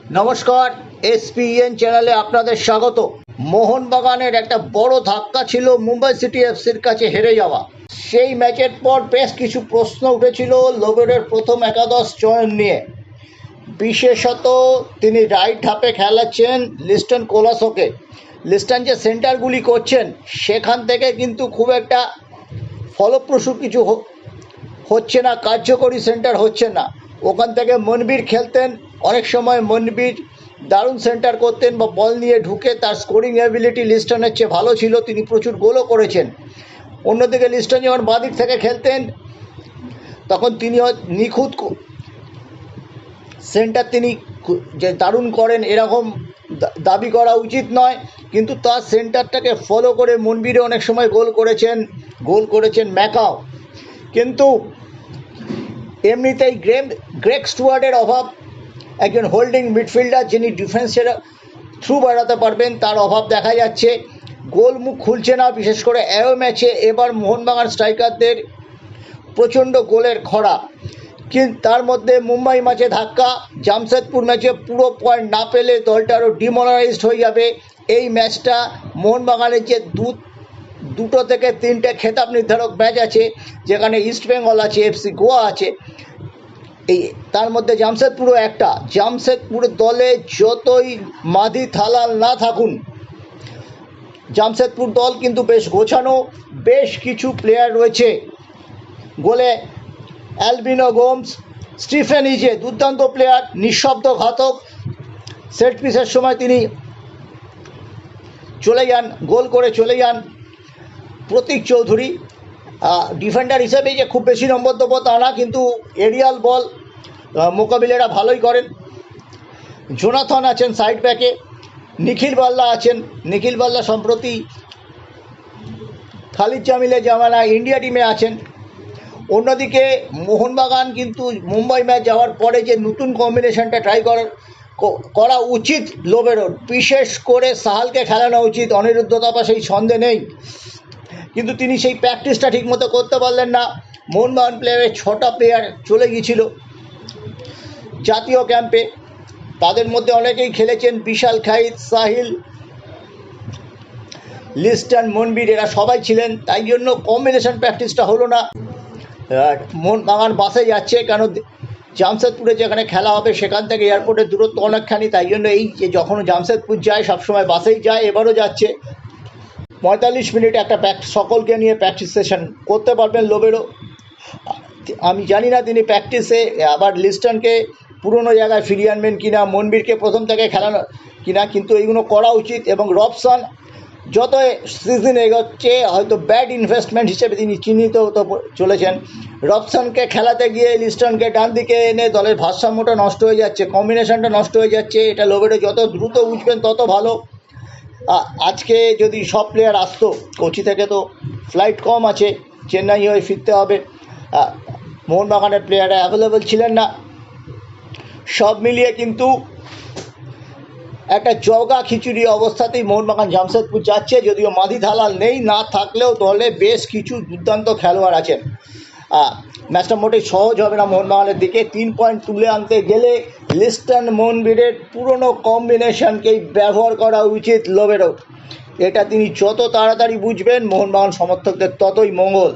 নমস্কার, এসপিএন চ্যানেলে আপনাদের স্বাগত। মোহনবাগানের একটা বড় ধাক্কা ছিল মুম্বাই সিটি এফসির কাছে হেরে যাওয়া। সেই ম্যাচের পর বেশ কিছু প্রশ্ন উঠেছিল লোবেরোর প্রথম একাদশ চয়ন নিয়ে। বিশেষত তিনি রাইট হাফে খেলাচ্ছেন লিস্টন কোলাসোকে। লিস্টন যে সেন্টারগুলি করছেন সেখান থেকে কিন্তু খুব একটা ফলপ্রসূ কিছু হচ্ছে না, কার্যকরী সেন্টার হচ্ছে না। ওখান থেকে মনবীর খেলতেন, অনেক সময় মনবীর দারুণ সেন্টার করতেন বা বল নিয়ে ঢুকে তার স্কোরিং অ্যাবিলিটি লিস্টনের চেয়ে ভালো ছিল, তিনি প্রচুর গোলও করেছেন। অন্যদিকে লিস্টন যখন বাঁদিক থেকে খেলতেন তখন তিনি নিখুঁত সেন্টার তিনি যে দারুণ করেন এরকম দাবি করা উচিত নয়, কিন্তু তার সেন্টারটাকে ফলো করে মনবীরে অনেক সময় গোল করেছেন ম্যাকাও। কিন্তু এমনিতেই গ্রেগ স্টুয়ার্টের অভাব, একজন হোল্ডিং মিডফিল্ডার যিনি ডিফেন্সের থ্রু বাড়াতে পারবেন, তার অভাব দেখা যাচ্ছে। গোল মুখ খুলছে না, বিশেষ করে এও ম্যাচে এবার মোহনবাগান স্ট্রাইকারদের প্রচণ্ড গোলের খরা। কিন্তু তার মধ্যে মুম্বাই ম্যাচে ধাক্কা, জামশেদপুর ম্যাচে পুরো পয়েন্ট না পেলে দলটা আরও ডিমোরালাইজড হয়ে যাবে। এই ম্যাচটা মোহনবাগানের যে দুটো থেকে তিনটে খেতাব নির্ধারক ম্যাচ আছে, যেখানে ইস্টবেঙ্গল আছে, এফসি গোয়া আছে, এই তার মধ্যে জামশেদপুরও একটা। জামশেদপুর দলে যতই মাধি থালাল না থাকুন, জামশেদপুর দল কিন্তু বেশ গোছানো, বেশ কিছু প্লেয়ার রয়েছে। গোলে অ্যালবিনো গোমস, স্টিফেন ইজে দুর্দান্ত প্লেয়ার, নিঃশব্দ ঘাতক। সেট পিসের সময় তিনি চলে যান, গোল করে চলে যান। প্রতীক চৌধুরী ডিফেন্ডার হিসেবে যে খুব বেশি নম্বর দেবো তা না, কিন্তু এরিয়াল বল মোকাবিলাটা ভালোই করেন। জোনাথন আছেন সাইড ব্যাকে, নিখিল বাল্লা আছেন। নিখিল বাল্লা সম্প্রতি খালিদ জামিলের জামানায় ইন্ডিয়া টিমে আছেন। অন্যদিকে মোহনবাগান কিন্তু মুম্বাই ম্যাচ যাওয়ার পরে যে নতুন কম্বিনেশনটা ট্রাই করা উচিত লোবেরোর, বিশেষ করে সাহালকে খেলানো উচিত, অনিরুদ্ধ দাপা সেই সন্দেহ নেই, কিন্তু তিনি সেই প্র্যাকটিসটা ঠিকমতো করতে পারলেন না। মোহনবাগান প্লেয়ারের 6টা প্লেয়ার চলে গিয়েছিল জাতীয় ক্যাম্পে, তাদের মধ্যে অনেকেই খেলেছেন, বিশাল খাইদ, সাহিল, লিস্টন, মনবীর, এরা সবাই ছিলেন। তাই জন্য কম্বিনেশন প্র্যাকটিসটা হলো না। মোহনবাগান বাসে যাচ্ছে, কেন জামশেদপুরে যেখানে খেলা হবে সেখান থেকে এয়ারপোর্টের দূরত্ব অনেকখানি, তাই জন্য এই যে যখন জামশেদপুর যায় সবসময় বাসেই যায়, এবারও যাচ্ছে। 45 মিনিট একটা সকলকে নিয়ে প্র্যাকটিস সেশন করতে পারবেন লোবেরো। আমি জানি না তিনি প্র্যাকটিসে আবার লিস্টনকে পুরনো জায়গায় ফিরিয়ে আনবেন কিনা, মনবীরকে প্রথম থেকে খেলানো কিনা, কিন্তু এইগুলো করা উচিত। এবং রবসন যত সিজন এগোচ্ছে হয়তো ব্যাড ইনভেস্টমেন্ট হিসেবে তিনি চিহ্নিত হতে চলেছেন। রবসনকে খেলাতে গিয়ে লিস্টনকে ডান দিকে এনে দলের ভারসাম্যটা নষ্ট হয়ে যাচ্ছে, কম্বিনেশনটা নষ্ট হয়ে যাচ্ছে। এটা লোবেরো যত দ্রুত বুঝবেন তত ভালো। আজকে যদি সব প্লেয়ার আসতো, কোচি থেকে তো ফ্লাইট কম আছে, চেন্নাই হয়ে ফিরতে হবে, মোহনবাগানের প্লেয়াররা অ্যাভেলেবল ছিলেন না। সব মিলিয়ে কিন্তু একটা জগা খিচুড়ি অবস্থাতেই মোহনবাগান জামশেদপুর যাচ্ছে, যদিও মাধি থালাল নেই, না থাকলেও দলে বেশ কিছু দুর্দান্ত খেলোয়াড় আছেন। ম্যাচটা মোটেই সহজ হবে না মোহনবাগানের দিকে। 3 পয়েন্ট তুলে আনতে গেলে লিস্টন মনবীরের পুরনো কম্বিনেশনকেই ব্যবহার করা উচিত লোবেরো। এটা তিনি যত তাড়াতাড়ি বুঝবেন মোহনবাগান সমর্থকদের ততই মঙ্গল।